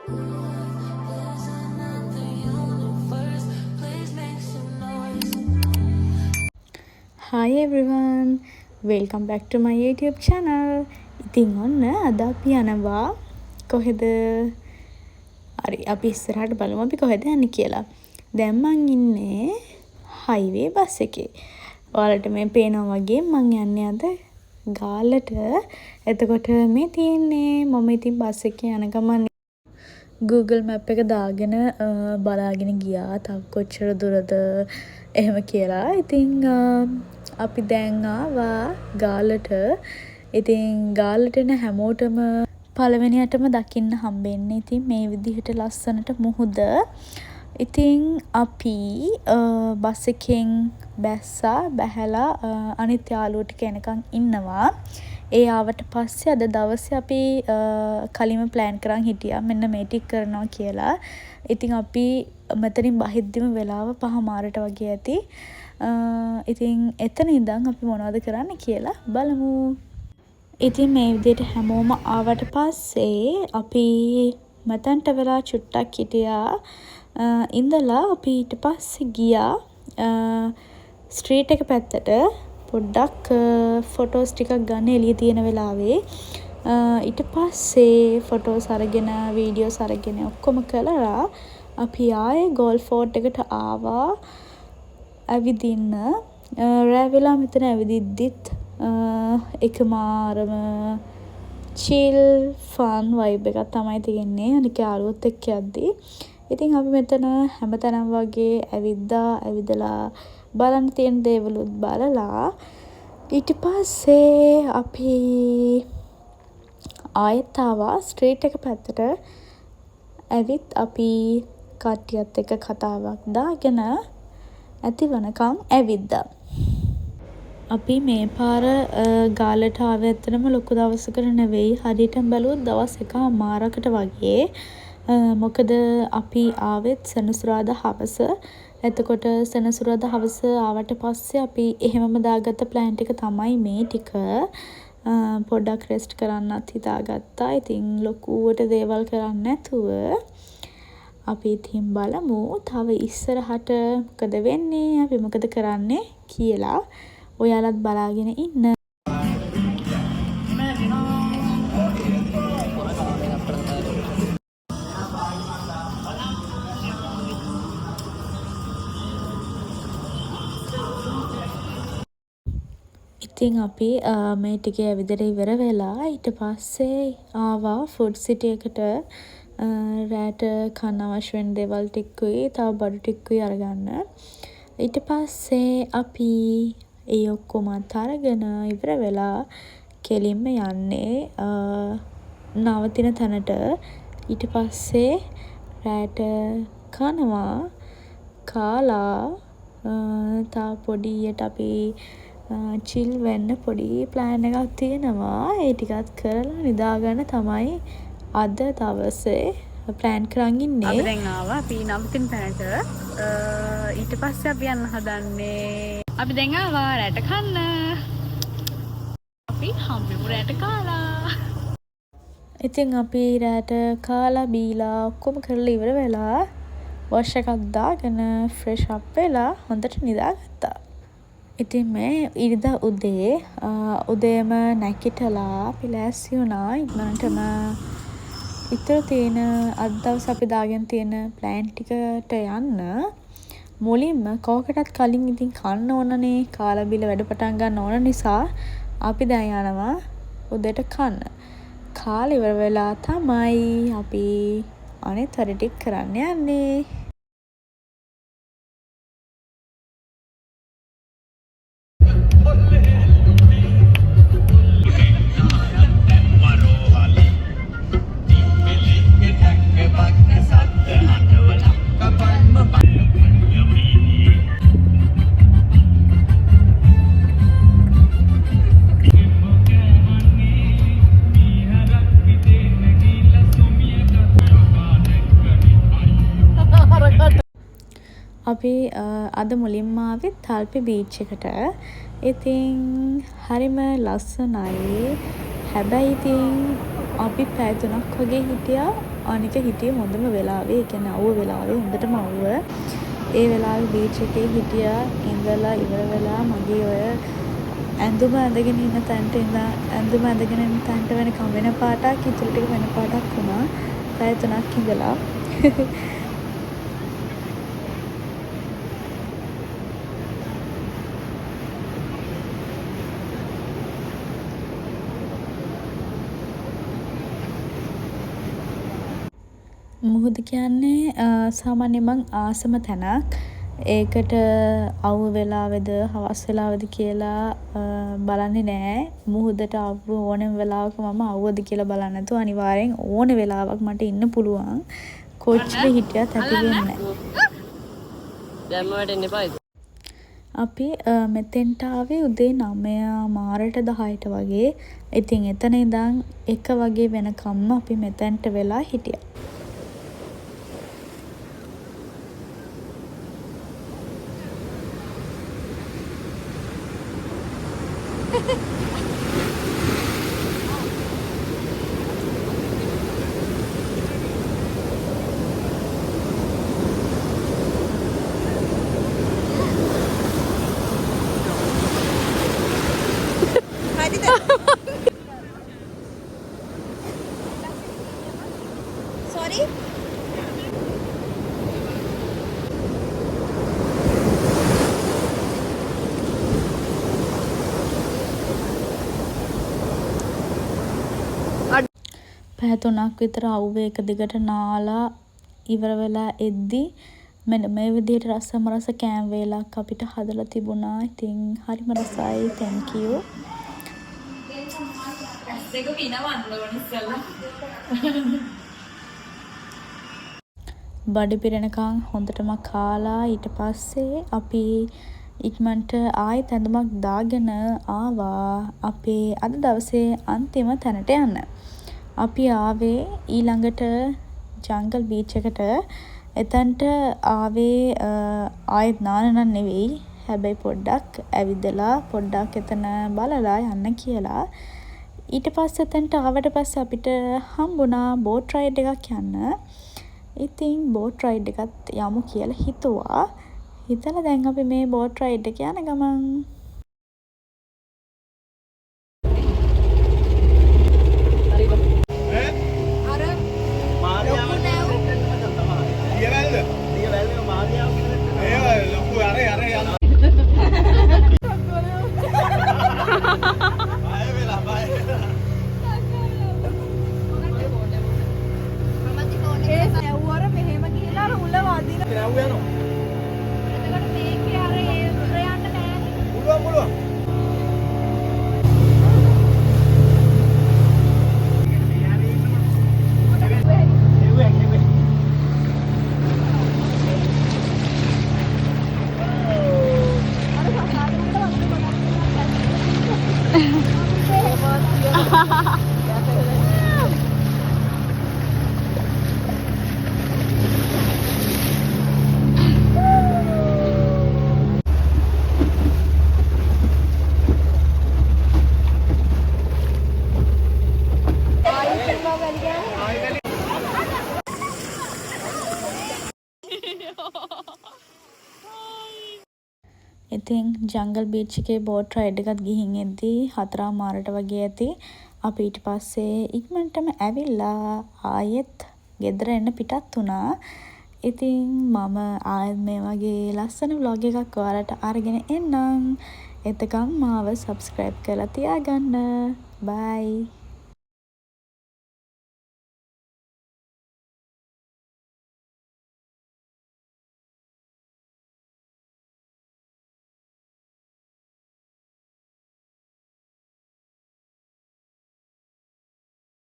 Hi everyone, welcome back to my YouTube channel. ඉතින් ඔන්න අද අපි යනවා කොහෙද? හරි අපි ඉස්සරහට බලමු අපි කොහෙද යන්නේ කියලා. දැන් මං ඉන්නේ highway bus එකේ. ඔයාලට මේ පේනවා වගේ මං යන්නේ අද ගාල්ලට. එතකොට මේ තියෙන්නේ මම ඉතින් බස් එකේ යන ගමන් Google Map එක දාගෙන බලාගෙන ගියා තව කොච්චර දුරද එහෙම කියලා. ඉතින් අපි දැන් ආවා ගාල්ලට. ඉතින් ගාල්ලට එන හැමෝටම පළවෙනියටම දකින්න හම්බෙන්නේ ඉතින් මේ විදිහට ලස්සනට මුහුද. ඉතින් අපි බස් එකෙන් බැහැලා අනිත් යාළුවෝ ටික එනකන් ඉන්නවා. ඒ ආවට පස්සේ අද දවසේ අපි කලින්ම ප්ලෑන් කරන් හිටියා මෙන්න මේ ටික කරනවා කියලා. ඉතින් අපි මෙතනින් බහිද්දිම වෙලාව 5:00 වගේ ඇති. ඉතින් එතන ඉඳන් අපි මොනවද කරන්න කියලා බලමු. ඉතින් මේ විදිහට හැමෝම ආවට පස්සේ අපි මතන්ට වෙලා චුට්ටක් හිටියා. ඉඳලා අපි ඊට පස්සේ ගියා ස්ට්‍රීට් එක පැත්තට පොඩ්ඩක් ෆොටෝස් ටිකක් ගන්න එළිය තියෙන වෙලාවේ. ඊට පස්සේ ෆොටෝස් අරගෙන වීඩියෝස් අරගෙන ඔක්කොම කළා. අපි ආයේ ගෝල් ෆෝර්ට් එකට ආවා ඇවිදින්න. රෑ වෙලා මෙතන ඇවිදිද්දිත් එකමාරම චිල් ෆන් වයිබ් එකක් තමයි තියෙන්නේ අනික යාළුවොත් එක්ක යද්දී. ඉතින් අපි මෙතන හැමතැනම වගේ ඇවිදලා බලන්න තියෙන දේවලුත් බලලා ඊට පස්සේ අපි ආයෙත් ආවා ස්ට්‍රීට් එක පැත්තට. ඇවිත් අපි කට්ටියත් එක්ක කතාවක් දාගෙන ඇතිවනකම් ඇවිද්දා. අපි මේ පාර ගාල්ලට ආවේ ඇත්තටම ලොකු දවසකට නෙවෙයි. හරියටම බැලුවොත් දවස් 1:00කට වගේ. මොකද අපි ආවෙත් සෙනසුරාදා හවස. එතකොට සෙනසුරාදා හවස ආවට පස්සේ අපි එහෙමම දාගත්ත ප්ලෑන් ටික තමයි මේ ටික. පොඩ්ඩක් රෙස්ට් කරන්නත් හිතාගත්තා. ඉතින් ලොකුවට දේවල් කරන්නේ නැතුව අපි ඉතින් බලමු තව ඉස්සරහට මොකද වෙන්නේ අපි මොකද කරන්නේ කියලා. ඔයාලත් බලාගෙන ඉන්න. ඉතින් අපි මේ ටිකේ ඇවිදලා ඉවර වෙලා ඊට පස්සේ ආවා ෆුඩ් සිටි එකට. රෑට කන්න අවශ්‍ය වෙන දේවල් ටිකුයි තව බඩු ටිකුයි අරගන්න. ඊට පස්සේ අපි ඒ ඔක්කොම අරගෙන ඉවර වෙලා කෙලින්ම යන්නේ නවතින තැනට. ඊට පස්සේ රෑට කනවා කාලා තව පොඩියට අපි චිල් වෙන්න පොඩි ප්ලෑන් එකක් තියෙනවා. ඒ ටිකත් කරලා නිදාගන්න තමයි අද දවසේ ප්ලෑන් කරන් ඉන්නේ. අපි දැන් ආවා අපි නවතින තැනට. ඊට පස්සේ අපි යන්න හදන්නේ. අපි දැන් ආවා රැට කන්න. අපි හම්බෙමු රැට කාලා. ඉතින් අපි රැට කාලා බීලා ඔක්කොම කරලා ඉවර වෙලා වොෂ් එකක් දාගෙන ෆ්‍රෙෂ් අප් වෙලා හොඳට නිදාගත්තා. ඉතින් මේ ඉරිදා උදේම නැගිටලා අපි ලෑස්ති වුණා ඉක්මනටම ඉතුරු තියෙන අද දවස් අපි දාගෙන තියෙන ප්ලෑන් ටිකට යන්න. මුලින්ම කෝකටත් කලින් ඉතින් කන්න ඕනනේ. කාලා බීලා වැඩ පටන් ගන්න ඕන නිසා අපි දැන් යනවා උදේට කන්න. කාලා ඉවර වෙලා තමයි අපි අනිත් වැඩ ටික කරන්න යන්නේ. අපි අද මුලින්ම ආවේ තල්පි බීච් එකට. ඉතින් හරිම ලස්සනයි. හැබැයි ඉතින් අපි පැය 3ක් වගේ හිටියා. අනික හිටියේ හොඳම වෙලාවේ. ඒ කියන්නේ අවුව වෙලාවේ හොඳටම අවුව. ඒ වෙලාවේ බීච් එකේ හිටියා. ඉඳලා ඉවර වෙලා මගේ ඔය ඇඳුම ඇඳගෙන ඉන්න තැනට ඇඳුම ඇඳගෙන ඉන්න තැනට වෙනකම් වෙන පාටක්, ඉතුරු ටික වෙන පාටක් වුණා. පැය 3ක් ඉඳලා මුහුද කියන්නේ සාමාන්‍යයෙන් මං ආසම තැනක්. ඒකට අවුව වෙලාවේද හවස් වෙලාවේද කියලා බලන්නේ නෑ. මුහුදට ආපු ඕනෙම වෙලාවක මම අවුවද කියලා බලන්නේ නැතුව අනිවාර්යෙන් ඕන වෙලාවක් මට ඉන්න පුළුවන්. කොච්චර හිටියත් ඇති වෙන්නේ නෑ. දැම්ම වැටෙන්න එපා. අපි මෙතෙන්ට ආවේ උදේ 9 මාරට 10ට වගේ. ඉතින් එතන ඉඳන් 1 වගේ වෙනකම්ම අපි මෙතෙන්ට වෙලා හිටියා. Sorry? පැය 3ක් විතර අවුවේ එක දිගට නාලා ඉවර වෙලා එද්දි මෙන්න මේ විදිහට රසම රස කෑම වේලක් අපිට හදලා තිබුණා. ඉතින් හරිම රසයි. thank you. දෙක පිනවන්න ඕන ඉස්සෙල්ලා. බඩ පිරෙනකන් හොඳටම කාලා ඊට පස්සේ අපි ඉක්මනට ආයෙත් ඇඳුමක් දාගෙන ආවා අපේ අද දවසේ අන්තිම තැනට යන්න. අපි ආවේ ඊළඟට ජංගල් බීච් එකට. එතනට ආවේ ආයෙත් නාන්න නෙවෙයි. හැබැයි පොඩ්ඩක් ඇවිදලා පොඩ්ඩක් එතන බලලා යන්න කියලා. ඊට පස්සේ එතනට ආවට පස්සේ අපිට හම්බුණා බෝට් රයිඩ් එකක් යන්න. ඉතින් බෝට් රයිඩ් එකත් යමු කියලා හිතුවා. හිතලා දැන් අපි මේ බෝට් රයිඩ් එක යන ගමන් ඉතින් ජංගල් බීච් එකේ බෝට් රයිඩ් එකත් ගිහින් එද්දී 4 මාරට වගේ ඇති. අපි ඊට පස්සේ ඉක්මනටම ඇවිල්ලා ආයෙත් ගෙදර එන්න පිටත් වුණා. ඉතින් මම ආයෙත් මේ වගේ ලස්සන vlog එකක් ඔයාලට අරගෙන එන්නම්. එතකන් මාව subscribe කරලා තියාගන්න. bye.